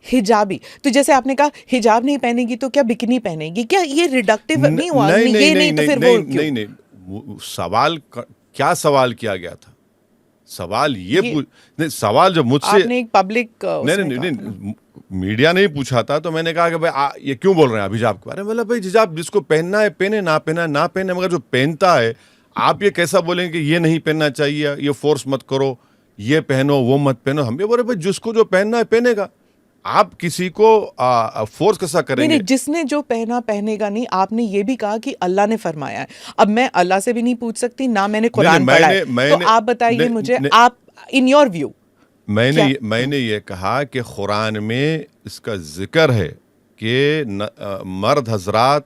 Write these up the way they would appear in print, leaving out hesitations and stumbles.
हिजाबी, तो जैसे आपने कहा हिजाब नहीं पहनेगी तो क्या बिकिनी पहनेगी, क्या ये रिडक्टिव नहीं हुआ? नहीं नहीं ये नहीं तो नहीं फिर नहीं वो क्यों? नहीं नहीं सवाल क्या सवाल किया गया था? सवाल ये ये नहीं, सवाल जब मुझसे आपने एक पब्लिक नहीं उसमें नहीं कहा नहीं था ना। नहीं, मीडिया ने ही पूछा था तो मैंने कहा कि भाई ये क्यों बोल रहे हैं आप हिजाब के बारे में? बोला भाई हिजाब जिसको पहनना है पहने, ना पहना ना पहने, मगर जो पहनता है आप ये कैसा बोलेंगे कि ये नहीं पहनना चाहिए, ये फोर्स मत करो, ये पहनो वो मत पहनो? हम ये बोले भाई जिसको जो पहनना है पहनेगा, आप किसी को फोर्स कैसा नहीं नहीं, करेंगे? जिसने जो पहना पहनेगा नहीं। आपने ये भी कहा कि अल्लाह ने फरमाया है। अब मैं अल्लाह से भी नहीं पूछ सकती, ना मैंने नहीं नहीं कुरान पढ़ा है, तो मैंने आप बताइए नहीं, मुझे, नहीं, आप इन योर व्यू मैंने क्या? मैंने ये कहा कि कुरान में इसका जिक्र है कि मर्द हजरात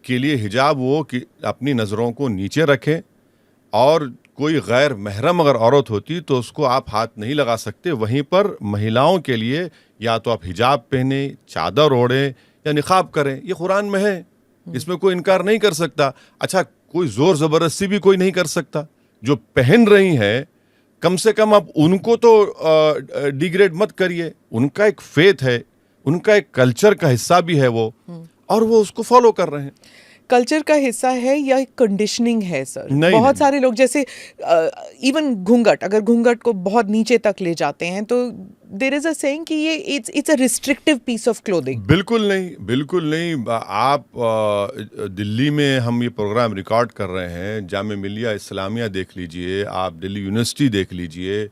के लिए हिजाब वो कि अपनी नज़रों को नीचे रखें, और कोई गैर महरम अगर औरत होती तो उसको आप हाथ नहीं लगा सकते। वहीं पर महिलाओं के लिए या तो आप हिजाब पहने, चादर ओढ़े या निकाब करें, ये कुरान में है, इसमें कोई इनकार नहीं कर सकता। अच्छा, कोई जोर ज़बरदस्ती भी कोई नहीं कर सकता। जो पहन रही हैं कम से कम आप उनको तो डिग्रेड मत करिए, उनका एक फेथ है, उनका एक कल्चर का हिस्सा भी है वो, और वो उसको फॉलो कर रहे हैं। कल्चर का हिस्सा है या कंडीशनिंग है सर? नहीं बहुत नहीं सारे लोग जैसे इवन घूंघट, अगर घूंघट को बहुत नीचे तक ले जाते हैं तो देयर इज अ सेइंग कि ये it's a restrictive piece of clothing. बिल्कुल नहीं, बिल्कुल नहीं। आप दिल्ली में हम ये प्रोग्राम रिकॉर्ड कर रहे हैं, जामिया मिलिया इस्लामिया देख लीजिए, आप दिल्ली यूनिवर्सिटी देख लीजिए,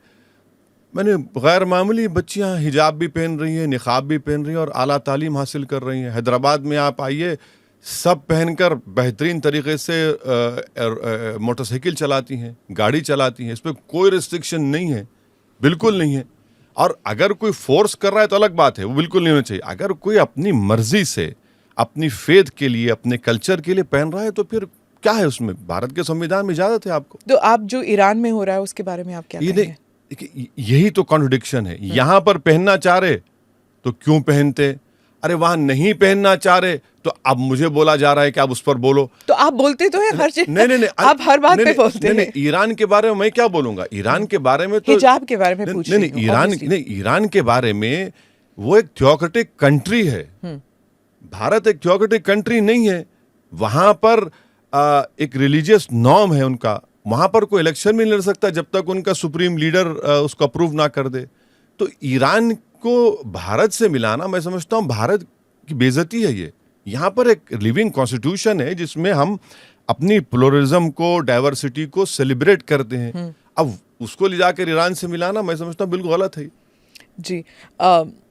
मैंने गैर मामूली बच्चियां हिजाब भी पहन रही हैं, निकाब भी पहन रही हैं और आला तालीम हासिल कर रही हैं। हैदराबाद में आप आइए, सब पहनकर बेहतरीन तरीके से मोटरसाइकिल चलाती हैं, गाड़ी चलाती हैं, इस पर कोई रिस्ट्रिक्शन नहीं है, बिल्कुल नहीं है। और अगर कोई फोर्स कर रहा है तो अलग बात है, वो बिल्कुल नहीं होना चाहिए। अगर कोई अपनी मर्जी से अपनी फेथ के लिए, अपने कल्चर के लिए पहन रहा है तो फिर क्या है उसमें? भारत के संविधान में इजाजत है आपको। तो आप जो ईरान में हो रहा है उसके बारे में आप क्या ये कहेंगे? देखिए, यही तो कॉन्ट्रडिक्शन है। यहां पर पहनना चाह रहे तो क्यों पहनते, अरे वहां नहीं पहनना चाह रहे तो अब मुझे बोला जा रहा है कि आप उस पर बोलो। तो आप बोलते तो हैं हर चीज, नहीं नहीं नहीं, आप हर बात पे बोलते नहीं, हैं। नहीं, ईरान के बारे में मैं क्या बोलूंगा? ईरान के बारे में तो हिजाब के बारे में नहीं पूछ नहीं, रही नहीं, हूँ, obviously। ईरान के बारे में, वो एक थियोक्रेटिक कंट्री है, भारत एक थियोक्रेटिक कंट्री नहीं है। वहां पर एक रिलीजियस नॉर्म है उनका, वहां पर कोई इलेक्शन भी नहीं लड़ सकता जब तक उनका सुप्रीम लीडर उसको अप्रूव ना कर दे। तो ईरान को भारत से मिलाना, मैं समझता हूं भारत की बेइज्जती है ये। यहाँ पर एक लिविंग कॉन्स्टिट्यूशन है जिसमें हम अपनी प्लुरलिज्म को, डाइवर्सिटी को सेलिब्रेट करते हैं। अब उसको ले जाकर ईरान से मिलाना, मैं समझता हूँ बिल्कुल गलत है। जी